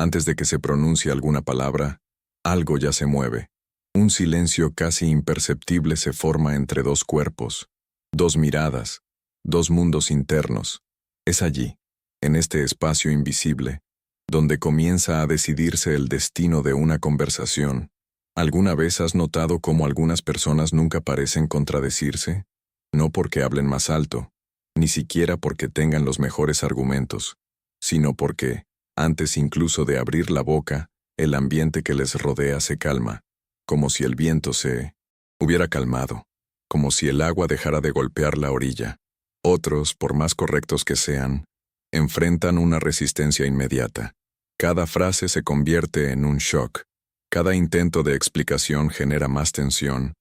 Antes de que se pronuncie alguna palabra, algo ya se mueve. Un silencio casi imperceptible se forma entre dos cuerpos, dos miradas, dos mundos internos. Es allí, en este espacio invisible, donde comienza a decidirse el destino de una conversación. ¿Alguna vez has notado cómo algunas personas nunca parecen contradecirse? No porque hablen más alto, ni siquiera porque tengan los mejores argumentos, sino porque, antes incluso de abrir la boca, el ambiente que les rodea se calma, como si el viento se hubiera calmado, como si el agua dejara de golpear la orilla. Otros, por más correctos que sean, enfrentan una resistencia inmediata. Cada frase se convierte en un shock. Cada intento de explicación genera más tensión,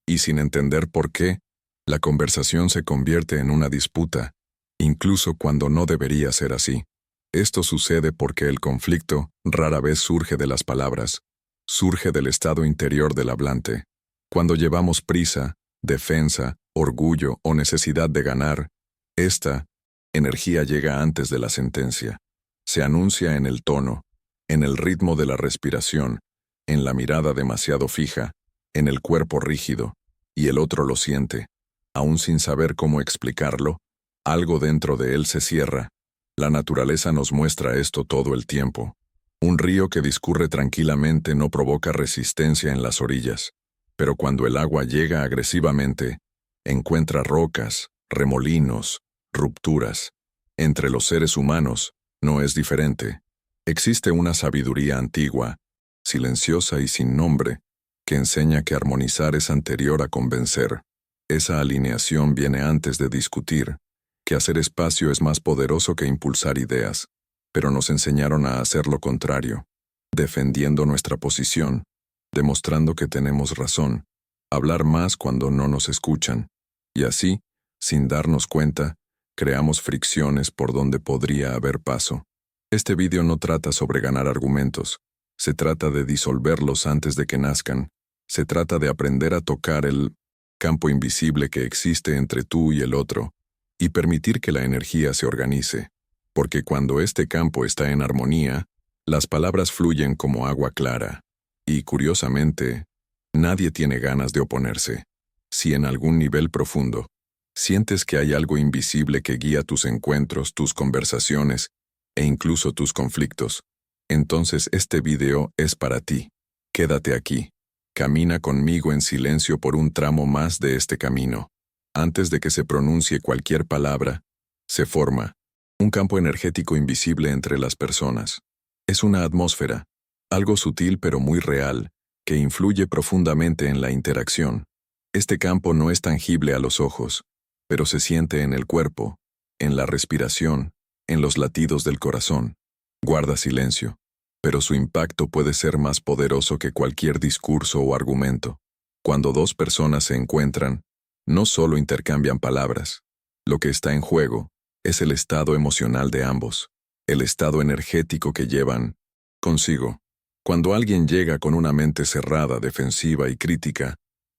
y sin entender por qué, la conversación se convierte en una disputa, incluso cuando no debería ser así. Esto sucede porque el conflicto rara vez surge de las palabras, surge del estado interior del hablante. Cuando llevamos prisa, defensa, orgullo o necesidad de ganar, esta energía llega antes de la sentencia. Se anuncia en el tono, en el ritmo de la respiración, en la mirada demasiado fija, en el cuerpo rígido, y el otro lo siente. Aún sin saber cómo explicarlo, algo dentro de él se cierra. La naturaleza nos muestra esto todo el tiempo. Un río que discurre tranquilamente no provoca resistencia en las orillas, pero cuando el agua llega agresivamente, encuentra rocas, remolinos, rupturas. Entre los seres humanos, no es diferente. Existe una sabiduría antigua, silenciosa y sin nombre, que enseña que armonizar es anterior a convencer. Esa alineación viene antes de discutir, que hacer espacio es más poderoso que impulsar ideas, pero nos enseñaron a hacer lo contrario, defendiendo nuestra posición, demostrando que tenemos razón, hablar más cuando no nos escuchan, y así, sin darnos cuenta, creamos fricciones por donde podría haber paso. Este vídeo no trata sobre ganar argumentos, se trata de disolverlos antes de que nazcan, se trata de aprender a tocar el campo invisible que existe entre tú y el otro, y permitir que la energía se organice, porque cuando este campo está en armonía, las palabras fluyen como agua clara, y curiosamente, nadie tiene ganas de oponerse. Si en algún nivel profundo, sientes que hay algo invisible que guía tus encuentros, tus conversaciones, e incluso tus conflictos, entonces este video es para ti. Quédate aquí. Camina conmigo en silencio por un tramo más de este camino. Antes de que se pronuncie cualquier palabra, se forma un campo energético invisible entre las personas. Es una atmósfera, algo sutil pero muy real, que influye profundamente en la interacción. Este campo no es tangible a los ojos, pero se siente en el cuerpo, en la respiración, en los latidos del corazón. Guarda silencio, pero su impacto puede ser más poderoso que cualquier discurso o argumento. Cuando dos personas se encuentran, no solo intercambian palabras. Lo que está en juego es el estado emocional de ambos, el estado energético que llevan consigo. Cuando alguien llega con una mente cerrada, defensiva y crítica,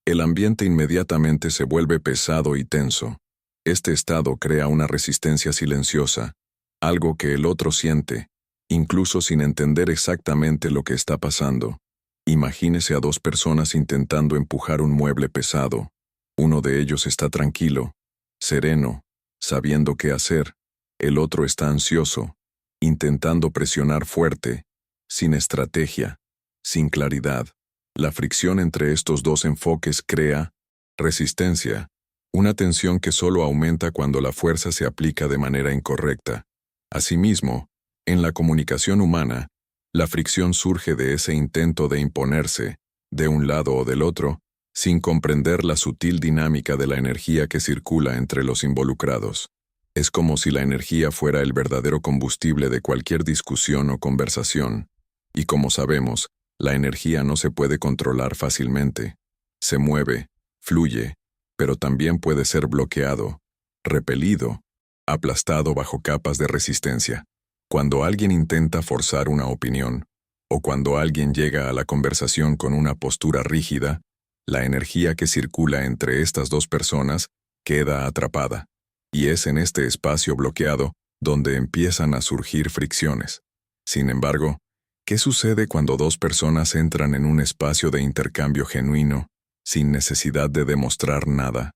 el ambiente inmediatamente se vuelve pesado y tenso. Este estado crea una resistencia silenciosa, algo que el otro siente, incluso sin entender exactamente lo que está pasando. Imagínese a dos personas intentando empujar un mueble pesado. Uno de ellos está tranquilo, sereno, sabiendo qué hacer. El otro está ansioso, intentando presionar fuerte, sin estrategia, sin claridad. La fricción entre estos dos enfoques crea resistencia, una tensión que solo aumenta cuando la fuerza se aplica de manera incorrecta. Asimismo, en la comunicación humana, la fricción surge de ese intento de imponerse, de un lado o del otro, sin comprender la sutil dinámica de la energía que circula entre los involucrados. Es como si la energía fuera el verdadero combustible de cualquier discusión o conversación. Y como sabemos, la energía no se puede controlar fácilmente. Se mueve, fluye, pero también puede ser bloqueado, repelido, aplastado bajo capas de resistencia. Cuando alguien intenta forzar una opinión, o cuando alguien llega a la conversación con una postura rígida, la energía que circula entre estas dos personas queda atrapada, y es en este espacio bloqueado donde empiezan a surgir fricciones. Sin embargo, ¿Qué sucede cuando dos personas entran en un espacio de intercambio genuino, sin necesidad de demostrar nada?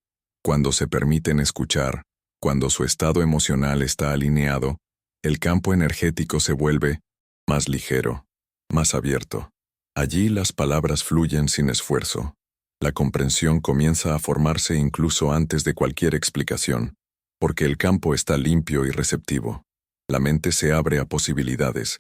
Cuando se permiten escuchar, cuando su estado emocional está alineado, el campo energético se vuelve más ligero, más abierto. Allí las palabras fluyen sin esfuerzo. La comprensión comienza a formarse incluso antes de cualquier explicación, porque el campo está limpio y receptivo. La mente se abre a posibilidades,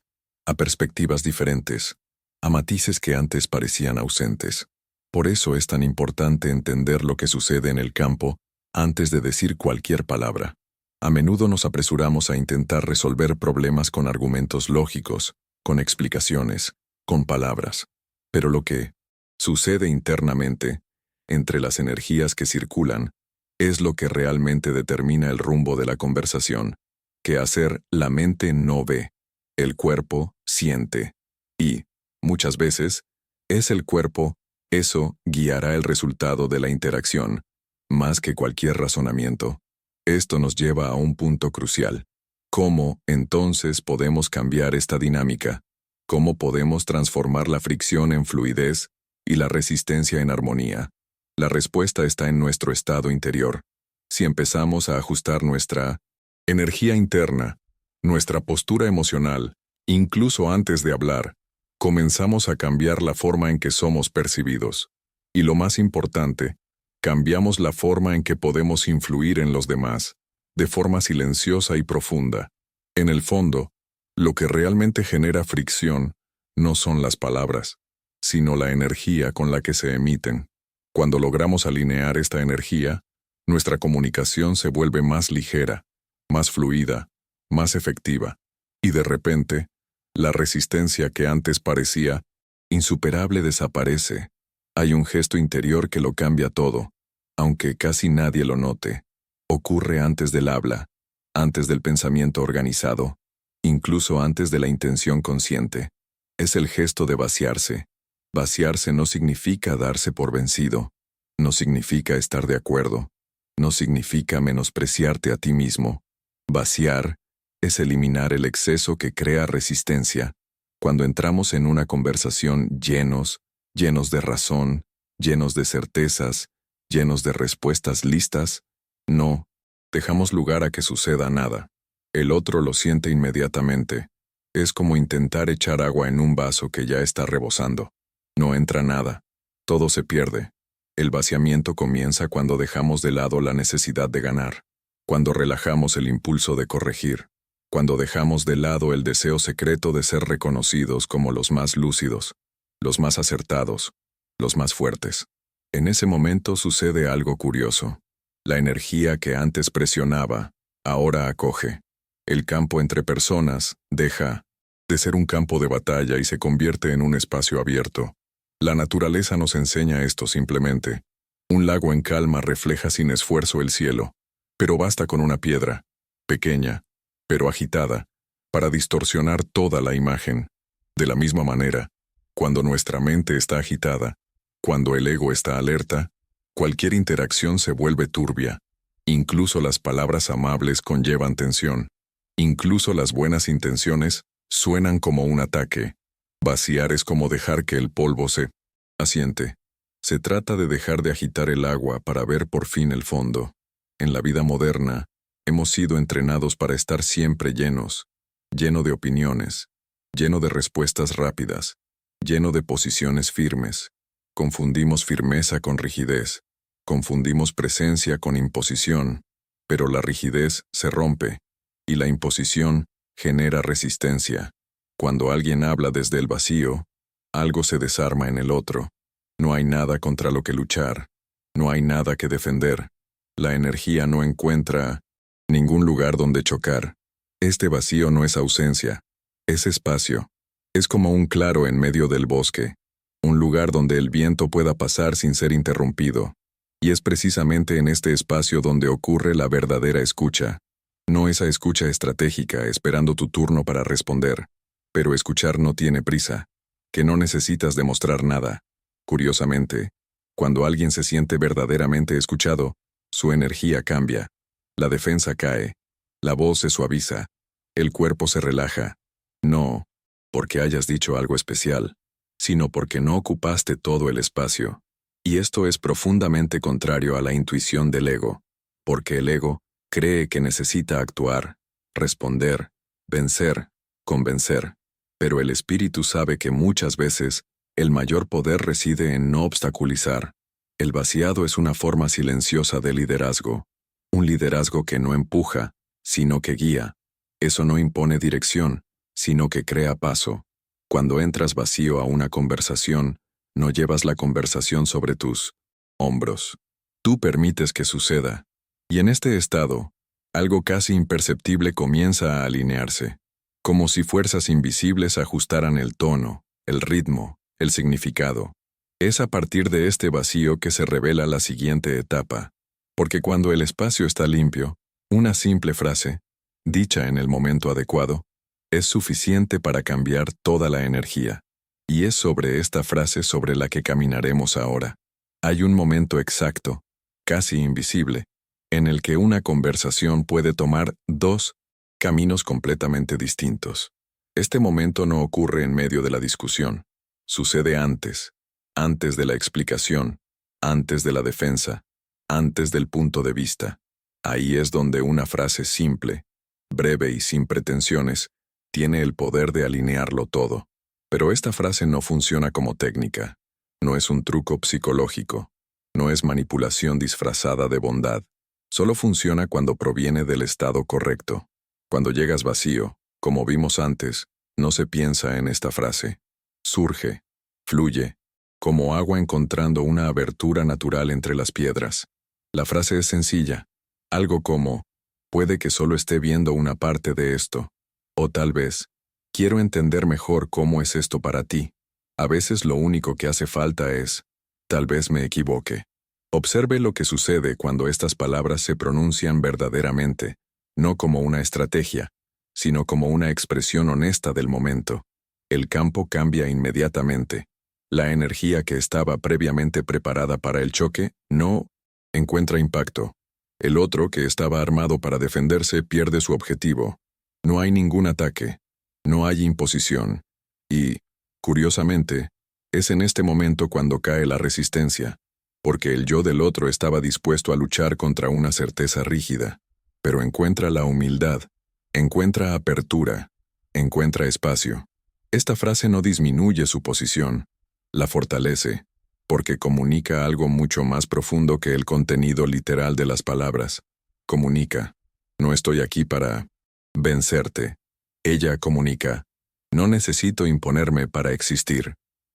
a perspectivas diferentes, a matices que antes parecían ausentes. Por eso es tan importante entender lo que sucede en el campo antes de decir cualquier palabra. A menudo nos apresuramos a intentar resolver problemas con argumentos lógicos, con explicaciones, con palabras. Pero lo que sucede internamente, entre las energías que circulan, es lo que realmente determina el rumbo de la conversación. ¿Qué hacer? La mente no ve. El cuerpo siente. Y, muchas veces, es el cuerpo, eso guiará el resultado de la interacción, más que cualquier razonamiento. Esto nos lleva a un punto crucial. ¿Cómo, entonces, podemos cambiar esta dinámica? ¿Cómo podemos transformar la fricción en fluidez y la resistencia en armonía? La respuesta está en nuestro estado interior. Si empezamos a ajustar nuestra energía interna, nuestra postura emocional, incluso antes de hablar, comenzamos a cambiar la forma en que somos percibidos. Y lo más importante, cambiamos la forma en que podemos influir en los demás, de forma silenciosa y profunda. En el fondo, lo que realmente genera fricción no son las palabras, sino la energía con la que se emiten. Cuando logramos alinear esta energía, nuestra comunicación se vuelve más ligera, más fluida, más efectiva, y de repente, la resistencia que antes parecía insuperable desaparece. Hay un gesto interior que lo cambia todo, aunque casi nadie lo note. Ocurre antes del habla, antes del pensamiento organizado, incluso antes de la intención consciente. Es el gesto de vaciarse. Vaciarse no significa darse por vencido, no significa estar de acuerdo, no significa menospreciarte a ti mismo. Vaciar es eliminar el exceso que crea resistencia. Cuando entramos en una conversación llenos de razón, llenos de certezas, llenos de respuestas listas, no dejamos lugar a que suceda nada. El otro lo siente inmediatamente. Es como intentar echar agua en un vaso que ya está rebosando. No entra nada. Todo se pierde. El vaciamiento comienza cuando dejamos de lado la necesidad de ganar, cuando relajamos el impulso de corregir, cuando dejamos de lado el deseo secreto de ser reconocidos como los más lúcidos, los más acertados, los más fuertes. En ese momento sucede algo curioso. La energía que antes presionaba, ahora acoge. El campo entre personas deja de ser un campo de batalla y se convierte en un espacio abierto. La naturaleza nos enseña esto simplemente. Un lago en calma refleja sin esfuerzo el cielo, pero basta con una piedra, pequeña, pero agitada, para distorsionar toda la imagen. De la misma manera, cuando nuestra mente está agitada, cuando el ego está alerta, cualquier interacción se vuelve turbia. Incluso las palabras amables conllevan tensión. Incluso las buenas intenciones suenan como un ataque. Vaciar es como dejar que el polvo se asiente. Se trata de dejar de agitar el agua para ver por fin el fondo. En la vida moderna, hemos sido entrenados para estar siempre llenos, lleno de opiniones, lleno de respuestas rápidas, lleno de posiciones firmes. Confundimos firmeza con rigidez, confundimos presencia con imposición, pero la rigidez se rompe, y la imposición genera resistencia. Cuando alguien habla desde el vacío, algo se desarma en el otro. No hay nada contra lo que luchar, no hay nada que defender. La energía no encuentra ningún lugar donde chocar. Este vacío no es ausencia, es espacio. Es como un claro en medio del bosque, un lugar donde el viento pueda pasar sin ser interrumpido. Y es precisamente en este espacio donde ocurre la verdadera escucha. No esa escucha estratégica esperando tu turno para responder, pero escuchar no tiene prisa, que no necesitas demostrar nada. Curiosamente, cuando alguien se siente verdaderamente escuchado, su energía cambia, la defensa cae, la voz se suaviza, el cuerpo se relaja. No porque hayas dicho algo especial, sino porque no ocupaste todo el espacio. Y esto es profundamente contrario a la intuición del ego, porque el ego cree que necesita actuar, responder, vencer, convencer, pero el espíritu sabe que muchas veces el mayor poder reside en no obstaculizar. El vaciado es una forma silenciosa de liderazgo, un liderazgo que no empuja, sino que guía. Eso no impone dirección, sino que crea paso. Cuando entras vacío a una conversación, no llevas la conversación sobre tus hombros. Tú permites que suceda. Y en este estado, algo casi imperceptible comienza a alinearse, como si fuerzas invisibles ajustaran el tono, el ritmo, el significado. Es a partir de este vacío que se revela la siguiente etapa, porque cuando el espacio está limpio, una simple frase, dicha en el momento adecuado, es suficiente para cambiar toda la energía. Y es sobre esta frase sobre la que caminaremos ahora. Hay un momento exacto, casi invisible, en el que una conversación puede tomar dos caminos completamente distintos. Este momento no ocurre en medio de la discusión. Sucede antes de la explicación, antes de la defensa, antes del punto de vista. Ahí es donde una frase simple, breve y sin pretensiones, tiene el poder de alinearlo todo. Pero esta frase no funciona como técnica, no es un truco psicológico, no es manipulación disfrazada de bondad, solo funciona cuando proviene del estado correcto. Cuando llegas vacío, como vimos antes, no se piensa en esta frase. Surge, fluye, como agua encontrando una abertura natural entre las piedras. La frase es sencilla, algo como, puede que solo esté viendo una parte de esto, o tal vez, quiero entender mejor cómo es esto para ti. A veces lo único que hace falta es, tal vez me equivoque. Observe lo que sucede cuando estas palabras se pronuncian verdaderamente, no como una estrategia, sino como una expresión honesta del momento. El campo cambia inmediatamente. La energía que estaba previamente preparada para el choque no encuentra impacto. El otro, que estaba armado para defenderse, pierde su objetivo. No hay ningún ataque. No hay imposición. Y, curiosamente, es en este momento cuando cae la resistencia, porque el yo del otro estaba dispuesto a luchar contra una certeza rígida, pero encuentra la humildad, encuentra apertura, encuentra espacio. Esta frase no disminuye su posición, la fortalece, porque comunica algo mucho más profundo que el contenido literal de las palabras. Comunica, no estoy aquí para vencerte. Ella comunica, no necesito imponerme para existir.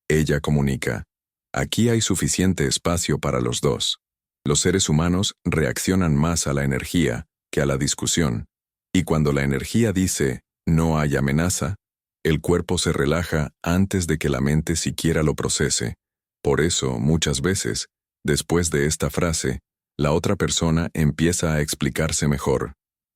Ella comunica, aquí hay suficiente espacio para los dos. Los seres humanos reaccionan más a la energía que a la discusión. Y cuando la energía dice, no hay amenaza, el cuerpo se relaja antes de que la mente siquiera lo procese. Por eso, muchas veces, después de esta frase, la otra persona empieza a explicarse mejor,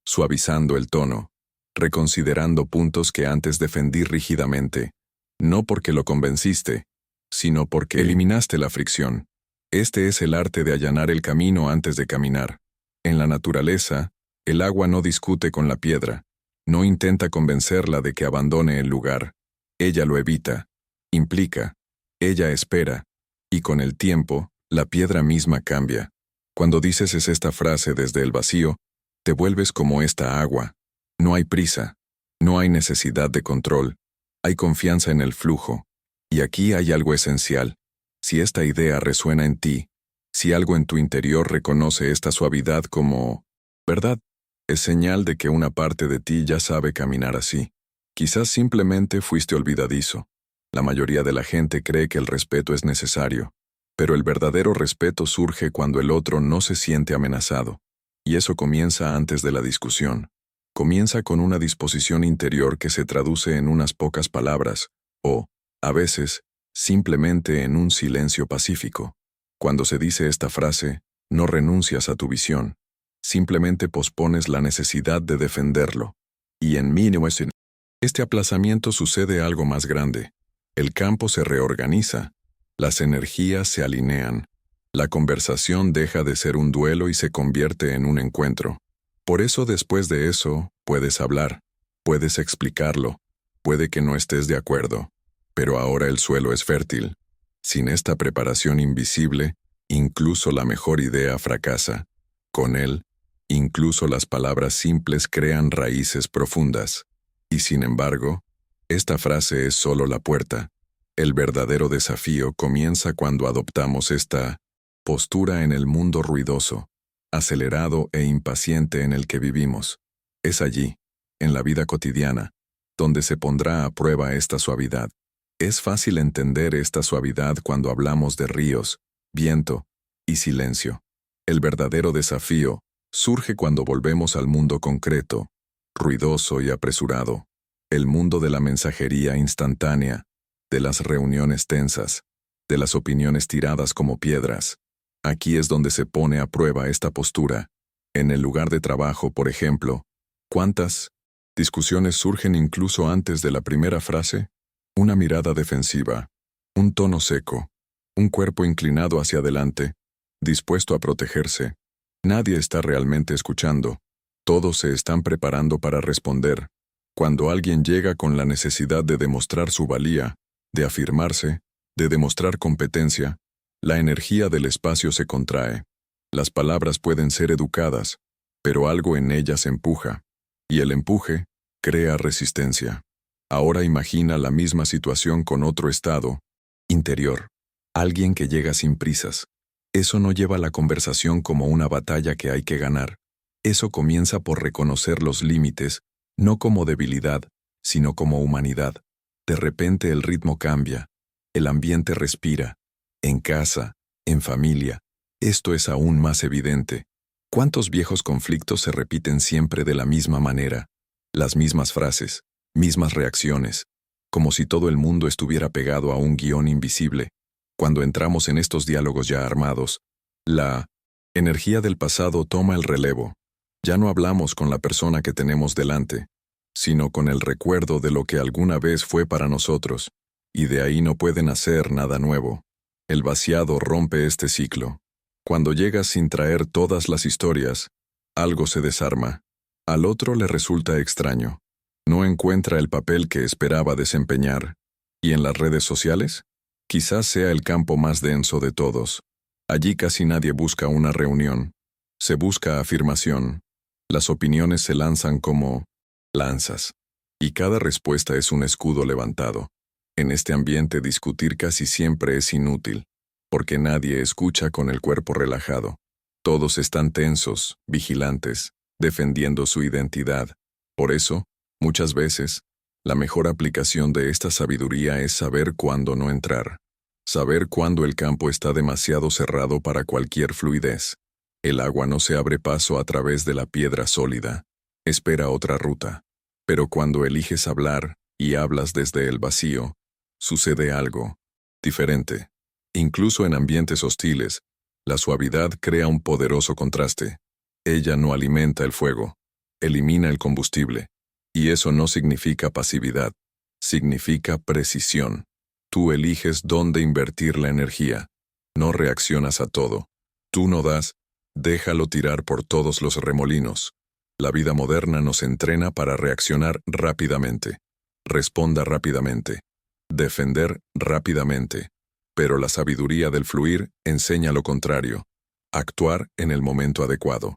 suavizando el tono, reconsiderando puntos que antes defendí rígidamente, no porque lo convenciste, sino porque eliminaste la fricción. Este es el arte de allanar el camino antes de caminar. En la naturaleza, el agua no discute con la piedra, no intenta convencerla de que abandone el lugar. Ella lo evita, implica, ella espera, y con el tiempo, la piedra misma cambia. Cuando dices esta frase desde el vacío, te vuelves como esta agua. No hay prisa, no hay necesidad de control, hay confianza en el flujo. Y aquí hay algo esencial. Si esta idea resuena en ti, si algo en tu interior reconoce esta suavidad como verdad, es señal de que una parte de ti ya sabe caminar así. Quizás simplemente fuiste olvidadizo. La mayoría de la gente cree que el respeto es necesario, pero el verdadero respeto surge cuando el otro no se siente amenazado. Y eso comienza antes de la discusión. Comienza con una disposición interior que se traduce en unas pocas palabras, o, a veces, simplemente en un silencio pacífico. Cuando se dice esta frase, no renuncias a tu visión. Simplemente pospones la necesidad de defenderlo. Y en mí, este aplazamiento sucede algo más grande. El campo se reorganiza. Las energías se alinean. La conversación deja de ser un duelo y se convierte en un encuentro. Por eso después de eso, puedes hablar, puedes explicarlo, Puede que no estés de acuerdo, pero ahora el suelo es fértil. Sin esta preparación invisible, incluso la mejor idea fracasa. Con él, incluso las palabras simples crean raíces profundas. Y sin embargo, esta frase es solo la puerta. El verdadero desafío comienza cuando adoptamos esta postura en el mundo ruidoso, acelerado e impaciente en el que vivimos. Es allí, en la vida cotidiana, donde se pondrá a prueba esta suavidad. Es fácil entender esta suavidad cuando hablamos de ríos, viento y silencio. El verdadero desafío surge cuando volvemos al mundo concreto, ruidoso y apresurado, el mundo de la mensajería instantánea, de las reuniones tensas, de las opiniones tiradas como piedras. Aquí es donde se pone a prueba esta postura. En el lugar de trabajo, por ejemplo, ¿cuántas discusiones surgen incluso antes de la primera frase? Una mirada defensiva, un tono seco, un cuerpo inclinado hacia adelante, dispuesto a protegerse. Nadie está realmente escuchando. Todos se están preparando para responder. Cuando alguien llega con la necesidad de demostrar su valía, de afirmarse, de demostrar competencia, la energía del espacio se contrae. Las palabras pueden ser educadas, pero algo en ellas empuja, y el empuje crea resistencia. Ahora imagina la misma situación con otro estado interior. Alguien que llega sin prisas. Eso no lleva la conversación como una batalla que hay que ganar. Eso comienza por reconocer los límites, no como debilidad, sino como humanidad. De repente el ritmo cambia, el ambiente respira. En casa, en familia, esto es aún más evidente. ¿Cuántos viejos conflictos se repiten siempre de la misma manera? Las mismas frases, mismas reacciones, como si todo el mundo estuviera pegado a un guión invisible. Cuando entramos en estos diálogos ya armados, la energía del pasado toma el relevo. Ya no hablamos con la persona que tenemos delante, sino con el recuerdo de lo que alguna vez fue para nosotros, y de ahí no puede nacer nada nuevo. El vaciado rompe este ciclo. Cuando llegas sin traer todas las historias, algo se desarma. Al otro le resulta extraño. No encuentra el papel que esperaba desempeñar. ¿Y en las redes sociales? Quizás sea el campo más denso de todos. Allí casi nadie busca una reunión. Se busca afirmación. Las opiniones se lanzan como lanzas, y cada respuesta es un escudo levantado. En este ambiente discutir casi siempre es inútil, porque nadie escucha con el cuerpo relajado. Todos están tensos, vigilantes, defendiendo su identidad. Por eso, muchas veces, la mejor aplicación de esta sabiduría es saber cuándo no entrar. Saber cuándo el campo está demasiado cerrado para cualquier fluidez. El agua no se abre paso a través de la piedra sólida. Espera otra ruta. Pero cuando eliges hablar y hablas desde el vacío, sucede algo diferente. Incluso en ambientes hostiles, la suavidad crea un poderoso contraste. Ella no alimenta el fuego, elimina el combustible. Y eso no significa pasividad, significa precisión. Tú eliges dónde invertir la energía. No reaccionas a todo. Tú no das, déjalo tirar por todos los remolinos. La vida moderna nos entrena para reaccionar rápidamente. Responda rápidamente. Defender rápidamente. Pero la sabiduría del fluir enseña lo contrario. Actuar en el momento adecuado.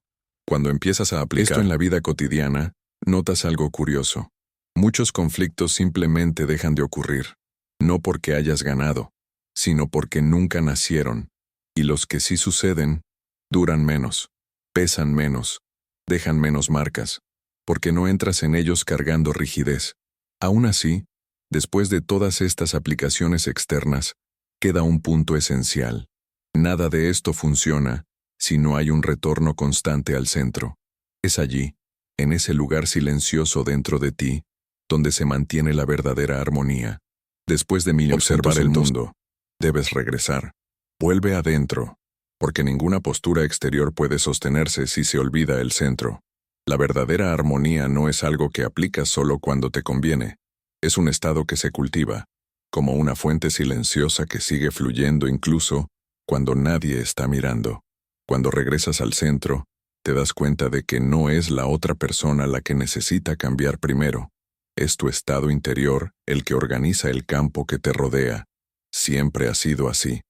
Cuando empiezas a aplicar esto en la vida cotidiana, notas algo curioso. Muchos conflictos simplemente dejan de ocurrir. No porque hayas ganado, sino porque nunca nacieron. Y los que sí suceden, duran menos, pesan menos, dejan menos marcas, porque no entras en ellos cargando rigidez. Aún así, después de todas estas aplicaciones externas, queda un punto esencial. Nada de esto funciona si no hay un retorno constante al centro. Es allí, en ese lugar silencioso dentro de ti, donde se mantiene la verdadera armonía. Después de observar el mundo, debes regresar. Vuelve adentro, porque ninguna postura exterior puede sostenerse si se olvida el centro. La verdadera armonía no es algo que aplicas solo cuando te conviene. Es un estado que se cultiva, como una fuente silenciosa que sigue fluyendo incluso cuando nadie está mirando. Cuando regresas al centro, te das cuenta de que no es la otra persona la que necesita cambiar primero. Es tu estado interior el que organiza el campo que te rodea. Siempre ha sido así.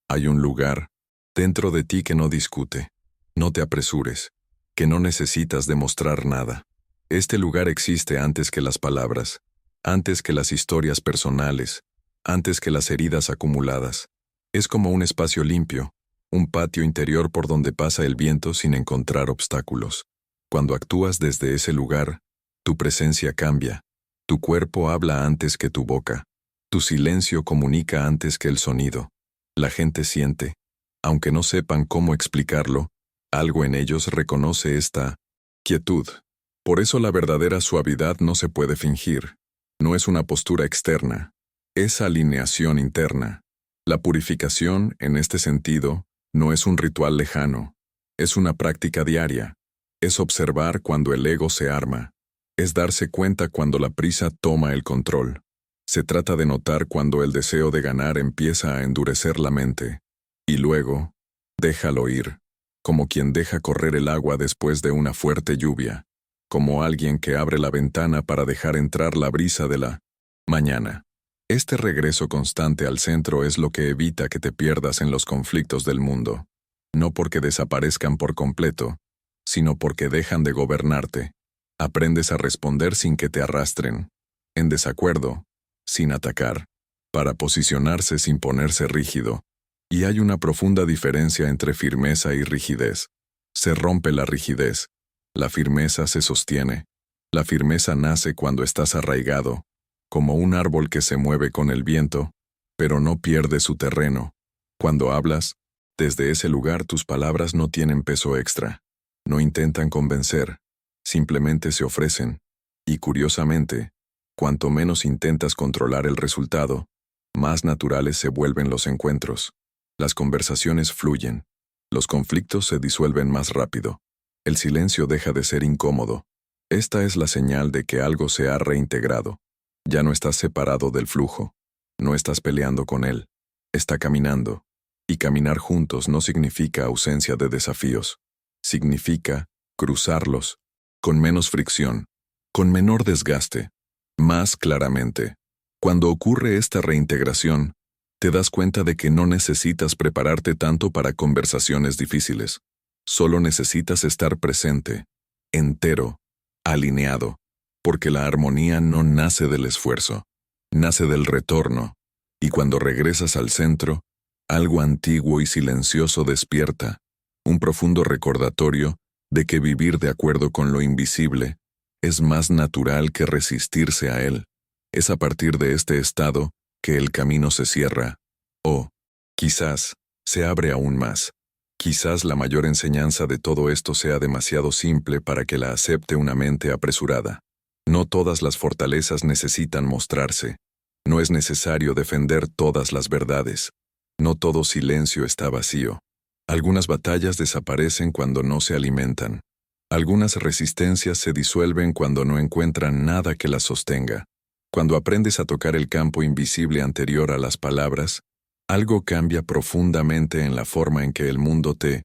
Hay un lugar dentro de ti que no discute. No te apresures, que no necesitas demostrar nada. Este lugar existe antes que las palabras, antes que las historias personales, antes que las heridas acumuladas. Es como un espacio limpio, un patio interior por donde pasa el viento sin encontrar obstáculos. Cuando actúas desde ese lugar, tu presencia cambia. Tu cuerpo habla antes que tu boca. Tu silencio comunica antes que el sonido. La gente siente, aunque no sepan cómo explicarlo, algo en ellos reconoce esta quietud. Por eso la verdadera suavidad no se puede fingir. No es una postura externa, es alineación interna. La purificación, en este sentido, no es un ritual lejano, es una práctica diaria. Es observar cuando el ego se arma. Es darse cuenta cuando la prisa toma el control. Se trata de notar cuando el deseo de ganar empieza a endurecer la mente. Y luego, déjalo ir, como quien deja correr el agua después de una fuerte lluvia, como alguien que abre la ventana para dejar entrar la brisa de la mañana. Este regreso constante al centro es lo que evita que te pierdas en los conflictos del mundo, no porque desaparezcan por completo, sino porque dejan de gobernarte. Aprendes a responder sin que te arrastren, en desacuerdo, sin atacar, para posicionarse sin ponerse rígido. Y hay una profunda diferencia entre firmeza y rigidez. Se rompe la rigidez. La firmeza se sostiene. La firmeza nace cuando estás arraigado, como un árbol que se mueve con el viento, pero no pierde su terreno. Cuando hablas, desde ese lugar tus palabras no tienen peso extra. No intentan convencer, simplemente se ofrecen. Y curiosamente, cuanto menos intentas controlar el resultado, más naturales se vuelven los encuentros. Las conversaciones fluyen. Los conflictos se disuelven más rápido. El silencio deja de ser incómodo. Esta es la señal de que algo se ha reintegrado. Ya no estás separado del flujo. No estás peleando con él. Está caminando. Y caminar juntos no significa ausencia de desafíos. Significa cruzarlos, con menos fricción, con menor desgaste, más claramente. Cuando ocurre esta reintegración, te das cuenta de que no necesitas prepararte tanto para conversaciones difíciles. Solo necesitas estar presente, entero, alineado, porque la armonía no nace del esfuerzo, nace del retorno, y cuando regresas al centro, algo antiguo y silencioso despierta, un profundo recordatorio de que vivir de acuerdo con lo invisible es más natural que resistirse a él. Es a partir de este estado que el camino se cierra, o, quizás, se abre aún más. Quizás la mayor enseñanza de todo esto sea demasiado simple para que la acepte una mente apresurada. No todas las fortalezas necesitan mostrarse. No es necesario defender todas las verdades. No todo silencio está vacío. Algunas batallas desaparecen cuando no se alimentan. Algunas resistencias se disuelven cuando no encuentran nada que las sostenga. Cuando aprendes a tocar el campo invisible anterior a las palabras, algo cambia profundamente en la forma en que el mundo te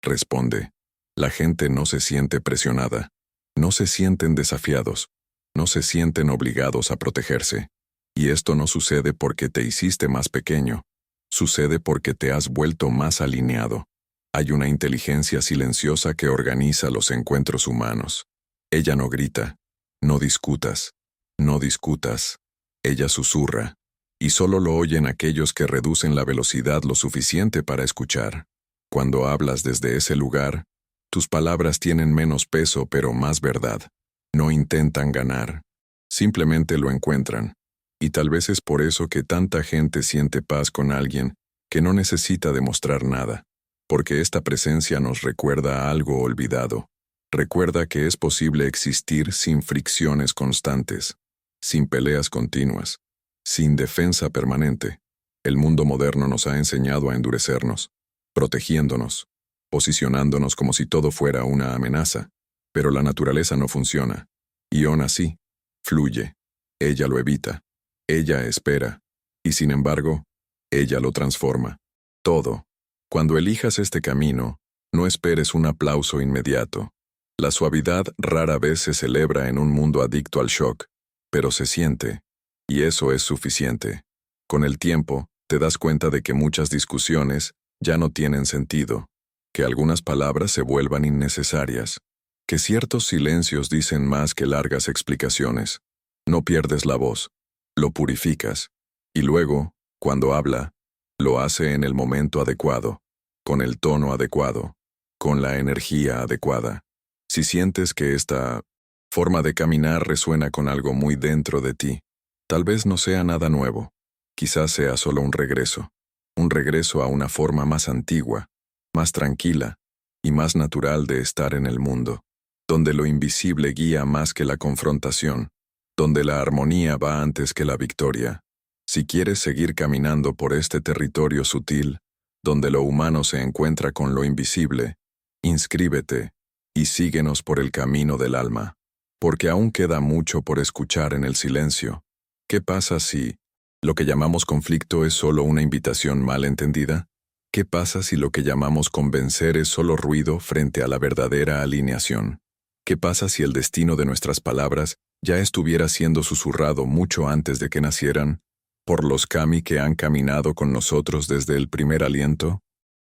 responde. La gente no se siente presionada. No se sienten desafiados. No se sienten obligados a protegerse. Y esto no sucede porque te hiciste más pequeño. Sucede porque te has vuelto más alineado. Hay una inteligencia silenciosa que organiza los encuentros humanos. Ella no grita. No discutas. No discutas. Ella susurra. Y solo lo oyen aquellos que reducen la velocidad lo suficiente para escuchar. Cuando hablas desde ese lugar, tus palabras tienen menos peso pero más verdad. No intentan ganar. Simplemente lo encuentran. Y tal vez es por eso que tanta gente siente paz con alguien que no necesita demostrar nada. Porque esta presencia nos recuerda a algo olvidado. Recuerda que es posible existir sin fricciones constantes, sin peleas continuas, sin defensa permanente. El mundo moderno nos ha enseñado a endurecernos, protegiéndonos, posicionándonos como si todo fuera una amenaza. Pero la naturaleza no funciona. Y aún así, fluye. Ella lo evita. Ella espera. Y sin embargo, ella lo transforma. Todo. Cuando elijas este camino, no esperes un aplauso inmediato. La suavidad rara vez se celebra en un mundo adicto al shock. pero se siente, y eso es suficiente. Con el tiempo, te das cuenta de que muchas discusiones ya no tienen sentido, que algunas palabras se vuelvan innecesarias, que ciertos silencios dicen más que largas explicaciones. No pierdes la voz, lo purificas, y luego, cuando habla, lo hace en el momento adecuado, con el tono adecuado, con la energía adecuada. Si sientes que esta forma de caminar resuena con algo muy dentro de ti, tal vez no sea nada nuevo, quizás sea solo un regreso a una forma más antigua, más tranquila y más natural de estar en el mundo, donde lo invisible guía más que la confrontación, donde la armonía va antes que la victoria. Si quieres seguir caminando por este territorio sutil, donde lo humano se encuentra con lo invisible, inscríbete y síguenos por el camino del alma, porque aún queda mucho por escuchar en el silencio. ¿Qué pasa si lo que llamamos conflicto es solo una invitación mal entendida? ¿Qué pasa si lo que llamamos convencer es solo ruido frente a la verdadera alineación? ¿Qué pasa si el destino de nuestras palabras ya estuviera siendo susurrado mucho antes de que nacieran, por los kami que han caminado con nosotros desde el primer aliento?